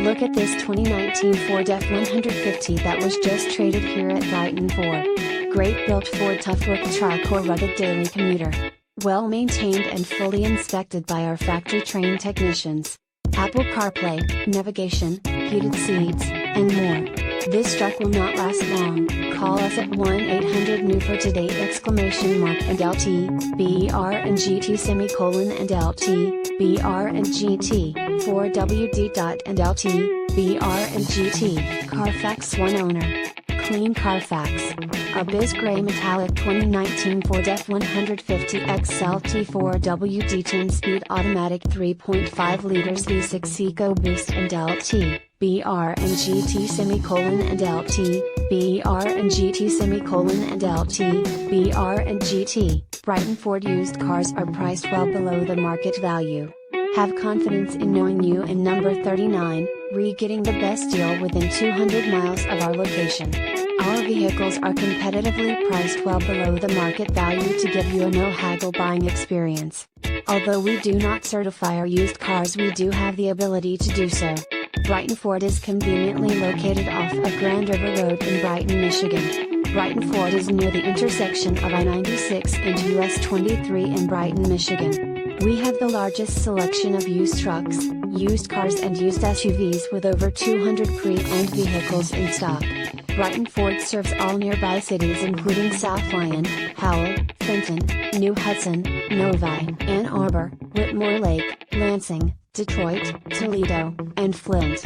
Look at this 2019 Ford F-150 that was just traded here at Brighton Ford. Great built Ford tough work truck or rugged daily commuter. Well maintained and fully inspected by our factory trained technicians. Apple CarPlay, navigation, heated seats, and more. This truck will not last long. Call us at 1-800-NEW for today and LT, br&gt and LT, br&gt, 4wd.and-lt, br&gt, CARFAX One-Owner. Clean Carfax. Our Biz Gray Metallic 2019 Ford F-150 XLT 4WD 10-speed automatic 3.5 liters V6 EcoBoost&lt, br&gt and LT, br&gt and LT, br&gt. Brighton Ford used cars are priced well below the market value. Have confidence in knowing you in number 39, getting the best deal within 200 miles of our location. Our vehicles are competitively priced well below the market value to give you a no-haggle buying experience. Although we do not certify our used cars, we do have the ability to do so. Brighton Ford is conveniently located off of Grand River Road in Brighton, Michigan. Brighton Ford is near the intersection of I-96 and US 23 in Brighton, Michigan. We have the largest selection of used trucks, used cars and used SUVs with over 200 pre-owned vehicles in stock. Brighton Ford serves all nearby cities including South Lyon, Howell, Fenton, New Hudson, Novi, Arbor, Whitmore Lake, Lansing, Detroit, Toledo, and Flint.